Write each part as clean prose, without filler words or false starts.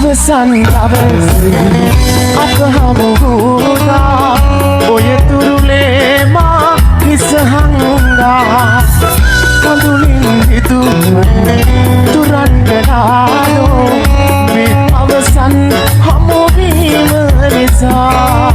අවසන් දවසේ අප හමු වුණා ඔය තුරුලේ මා හිස හංගා කඳුලින් හිතුවේ තුරන්ගලාලෝ මේ අවසන් හමුවීම නිසා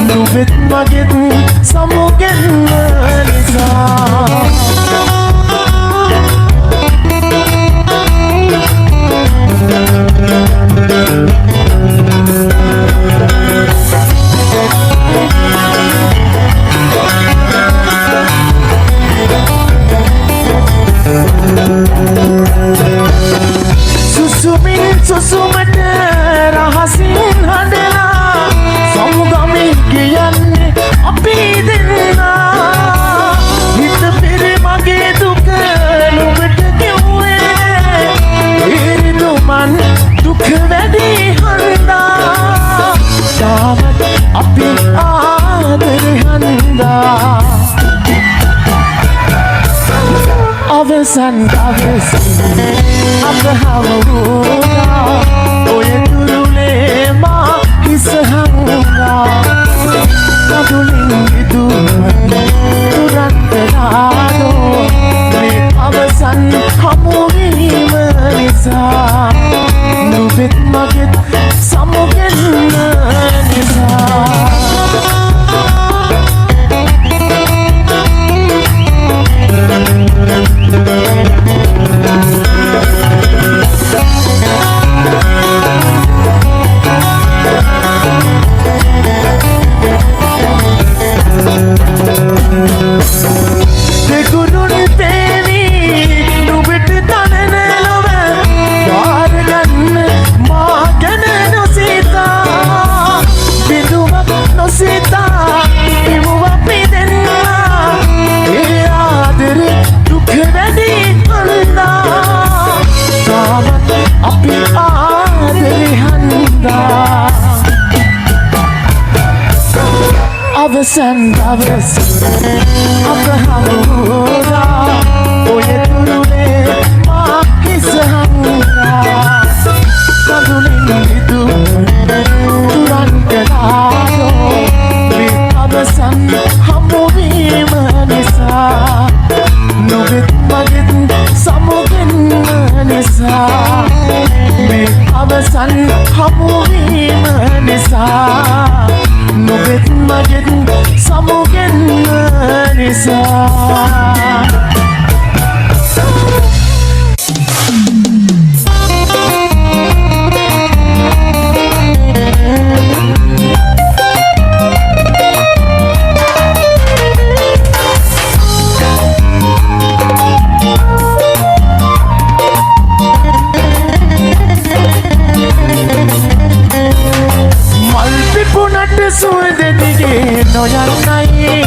නුඹෙත් මගෙත් සමුගෙන්ම නිසා සුසුමට රහසින් හඬලා සමුගමින් කියන්නේ අපි දෙන්නා හිත පෙරේ මගේ දුක නුඹට කිව්වේ ඉරිදුමන් දුක වැඩි හන්දා තාමත් අපි ආදරේ හන්දා අවසන් දවසේ අප හමුවුණා ඔය තුරුලේ මා හිස හංගා කඳුලින් හිතුවේ තුරන්ගලාලෝ මේ අවසන් හමුවීම නිසා නුඹෙත් මගෙත් සමුගෙන්ම නිසා අවසන් දවසේ අප හමුවුණා ඔය තුරුලේ මා හිස හංගා කඳුලින් හිතුවේ තුරන්ගලාලෝ මේ අවසන් හමුවීම නිසා නුඹෙත් මගෙත් සමුගෙන්ම නිසා මේ අවසන් හමුවීම නිසා නුඹෙත් මගෙත් සමුගෙන්ම නිසා සුවඳදිගේ නොයන්නයි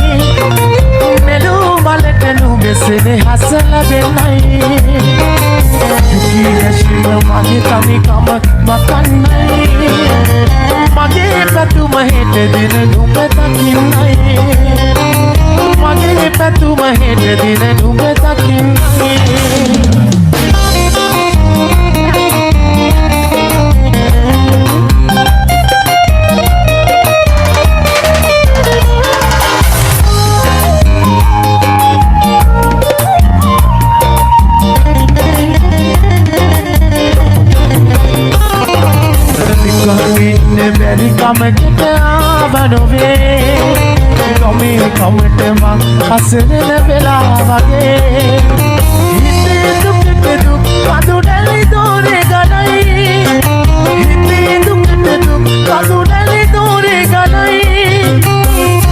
මෙලෝ මලට නුඹෙසෙන හස ලැබෙන්නයි දුකී හැසිර මගේ තනිකම මකන්නයි මගේ පැතුම හෙට දින නුඹ දකින්නයි මගේ පැතුම හෙට දින නුඹ දකින්නයි බැරි කමකට ආවනොවේ ගොමේ කමට මං හසරන වෙලා වගේ හිතේ දුකට දුක් කඳුඩැලි දෝරේ ගනයි හිතේ දුකට දුක් කඳුඩැලි දෝරේ ගනයි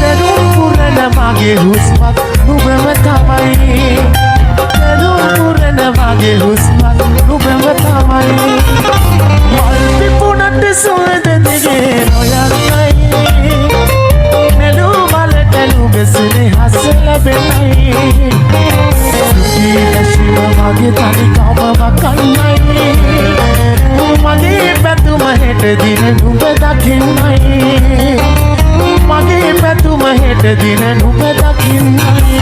දරුම් පුරන මගේ හුස්මත් නුඹම තමයි දරුම් පුරන මගේ හුස්මත් නුඹම තමයි මල් පිපුණට සුවඳදිගේ නොයන්නයි මෙලෝ මලට නුඹෙසෙන හස ලැබෙන්නයි දුකී හැසිර මගේ තනිකම මකන්නයි මගේ පැතුම හෙට දින නුඹ දකින්නයි මගේ පැතුම හෙට දින නුඹ දකින්නයි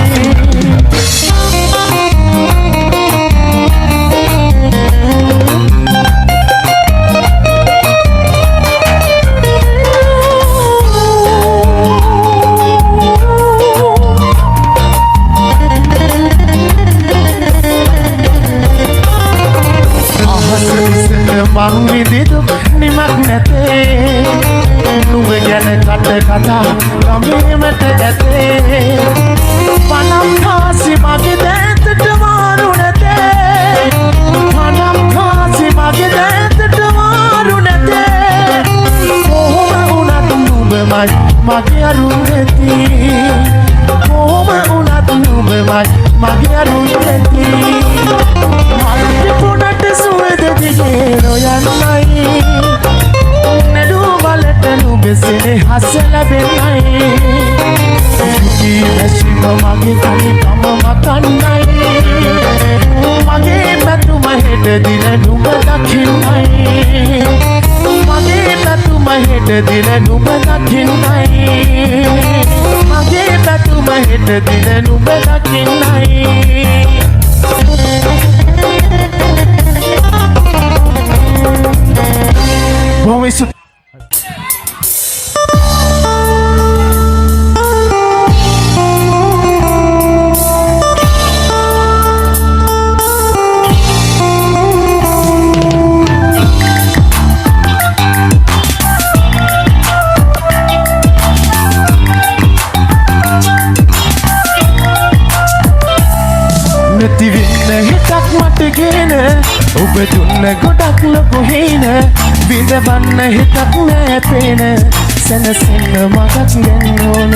නිමක් නැතේ නුඹ ගැන කට කතා ගමේමට ඇතේ පනම් කාසි මගේ දැතට මාරු නැතේ පනම් කාසි මගේ දැතට මාරු නැතේ කොහොම වුණත් නුඹමයි මගේ අරුණ නැති කොහොම වුණත් නුඹමයි මගේ අරුණ නැති මල්ලි පොඩට සුවද දිගේ නොයන්නයි නඩු වලට නුඹසෙනේ හස ලැබෙන්නයි ජීවිතේම මගේ කණිකම මතන්නයි මගේ පැතුම හෙට දින නුඹ දකින්නයි මගේ පැතුම හෙට දින නුඹ දකින්නයි මගේ පැතුම හෙට දින නුඹ දකින්නයි Bom, isso. හිතක් මටගෙන ඔබ දුන්න ගොඩක් ලොකු හීන විඳවන්න හිතක් නෑ පේන සැනසෙන්න මගක් දෙන්න ඕන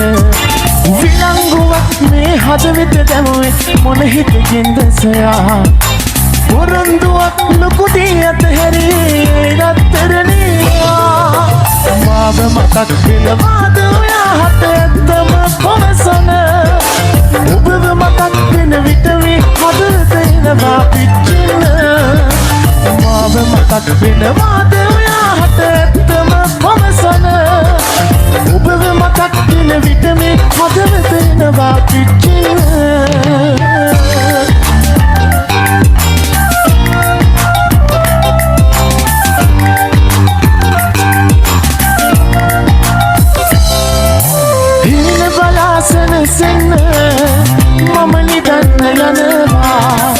විලංගුවක් මේ හදවෙත දැමුවේ මොන හිතකින්ද සොයා පොරොන්දුවක් ලොකු දී අතහැරී රත්තරනියා මාව මතක් වෙනවාද ඔයා හත ඇත්තම පවසන ඔබව මතක් වෙන විට මේ හදවත එනවා පිච්චෙන මාව මතක් වෙනවාද ඔයා හත ඇත්තම පවසන ඔබව මතක් වෙන විට මේ හදවත එනවා පිච්චෙන සෙන්න මම නිදන්න යනවා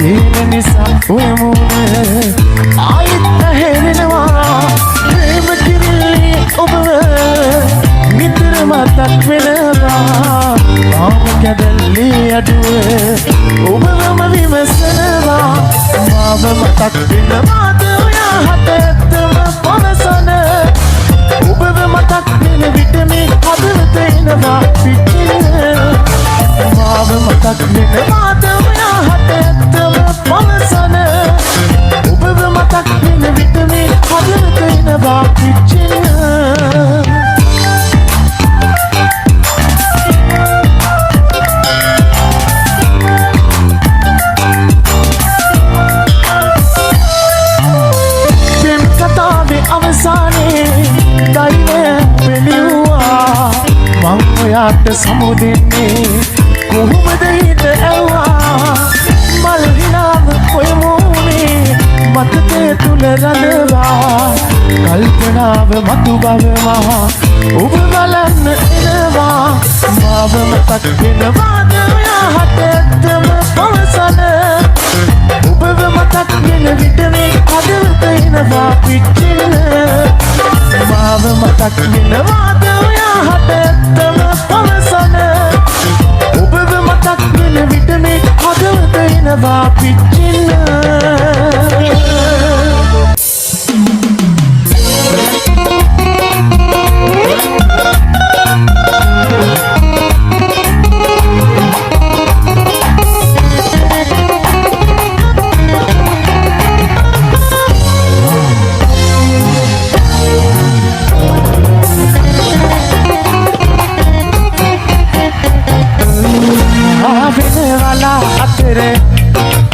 ඒ නිසා ඔය මුණ ආයෙත් හැරෙනවා ප්‍රේම කිරිල්ලි ඔබ නිතර මතක් වෙනවා මාව කැදල්ලි අඩුව ඔබවම විමසනවා මාව මතක් වෙනවාද ඔයා හත ඇත්තම පවසන ඔබව මතක් වෙන විට මේ හදවත එනවා පිටින් මාව මතක් වෙනවාද ඔයා හත ඇත්තම පවසන ඔබව මතක් වෙන විට මේ හදවත එනවා පිටින් ඔයාට සමුදෙන්නේ කොහොමද හිත ඇව්වා මල් හිනාව ඔය මූනේ මතකේ තුල රඳවා කල්පනාව මතු බවවා ඔබ බලන්න එනවා මාව මතක් වෙනවාද ඔයා හත ඇත්තම පවසන ඔබව මතක් වෙන විට මේ හදවත එනවා පිච්චෙන මාව මතක් වෙනවාද ඔයා හත ඇත්තම පවසන ඔබව මතක් වෙන විට මේ හදවත එනවා පිච්චෙන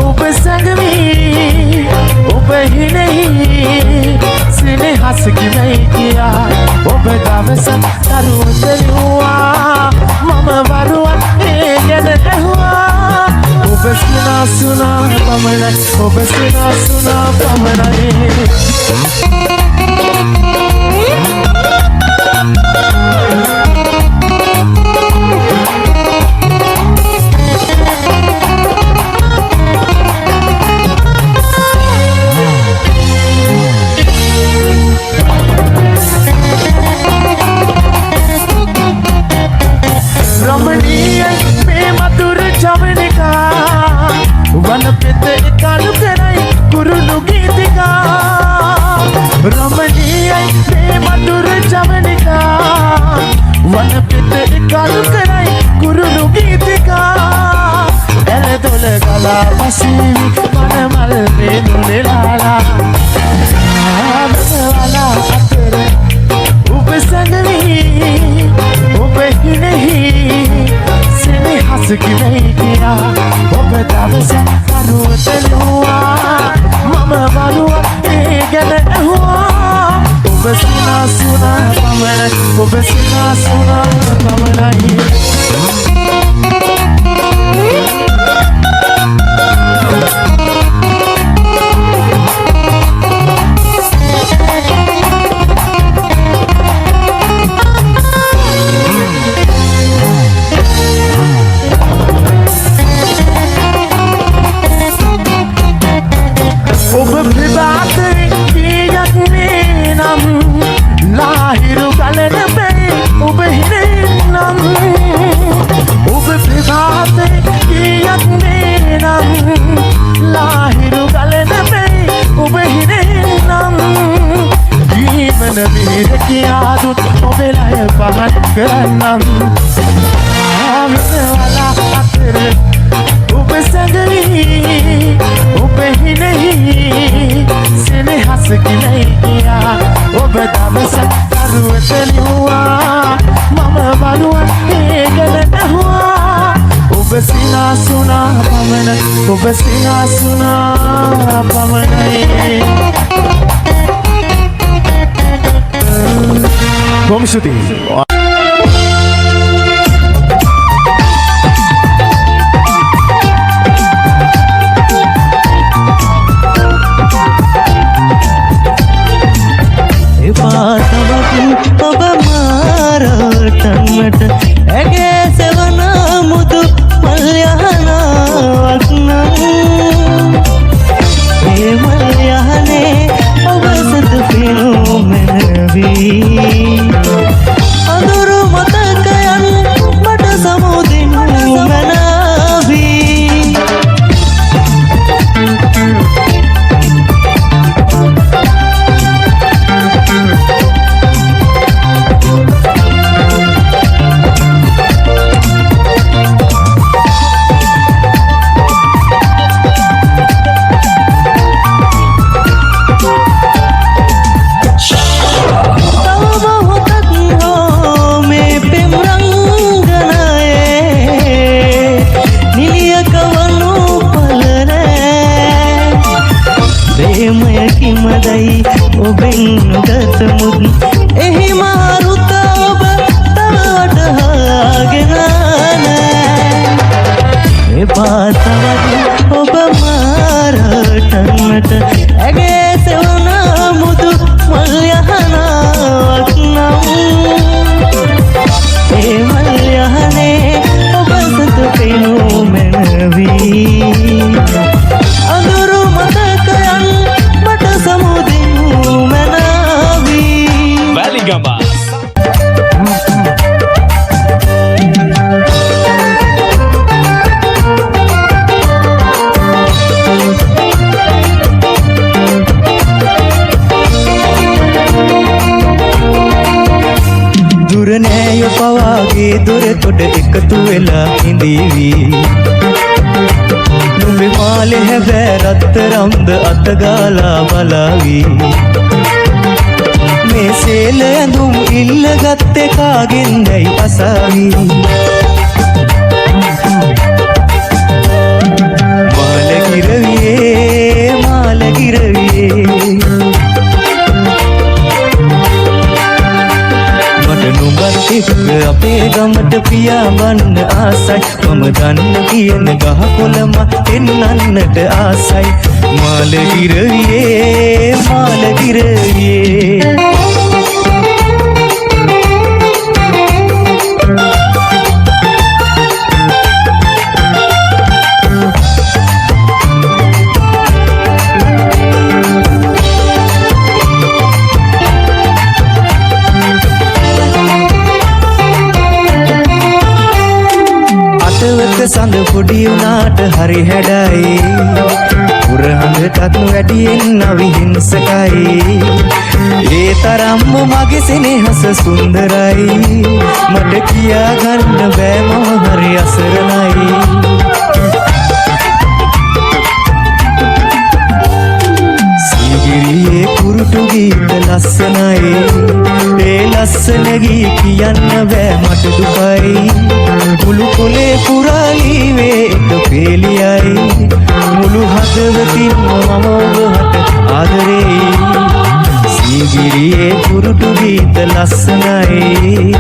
ඔබ සංගමී ඔබ හිනෙහි සිනහස කිවයි කියා ඔබ දවස දරුවදරුවා මම වරුවක් ඒ ගැන ඇහුවා ඔබ සිනාසුනා පමණයි ඔබ සිනාසුනා පමණයි आई बे मधुर जवनिका वन पित कालु कराई गुरुनु गीतिका एले तोले गला पसीवी मन मल में नुले लाला वाला अतरे उब संगवी उब ही नहीं सिने हंस की नहीं किया उब दावसा करूँ Telua mama barua egene ehua ubesina suna pamela ubesina suna pamela lahiru kalene be ube hinenam ube pribhate kiyak nenam lahiru kalene be ube hinenam jeevan veer kiya dut obe lay pahat karannam wala atere ube sangli ube hi nahi sine has ki nahi kiya obe damsa karuwe teluwa mama barua egene ehua obe sina suna pamana obe sina suna pamana bom shooting टमट एगे सेवना मुदु मल्याना वक्ना ए मल्याने अवसत फिनो मनवी अदुरु मतकयन मट समुदिनु मनावी मदई ओबेनु गत मुद एही मारुत ओब तवट हागनाने ए बातवदी ओब मार टमट एगे सेवना मुदु मल्यहना वक्ना ए मल्यहने ओब सत पेनु मनवी अंदुरु मतकयन samudinu manavi Valigamba durneyo pawage dure tod ekatu wela hindivi numbe male habe ratramd atgala balavi me sele andum illa gatte kagendai asavi malagiraviye අපේ ගමට පියා වන්න ආසයි මම දන්න කියන ගහ කොළම එන්නන්නට ආසයි මාලගිරවියේ සඳ පොඩි උනාට හරි හැඩයි උරහඟටත් වැඩියෙන් නවි හිංසකයි ඒ තරම්ම මගේ සෙනෙහස සුන්දරයි මට කියා ගන්න බෑ මම හරි අසරණයි සීගිරියේ කුරුටු ගීත ලස්සනයි ඒ ලස්සන ගී කියන්න බෑ මට දුකයි මුළු කොලේ පුරාලීවේ එක පෙළියයි මුළු හදවතින්ම මම ඔබට ආදරෙයි සීගිරියේ කුරුටු ගීත ලස්සනයි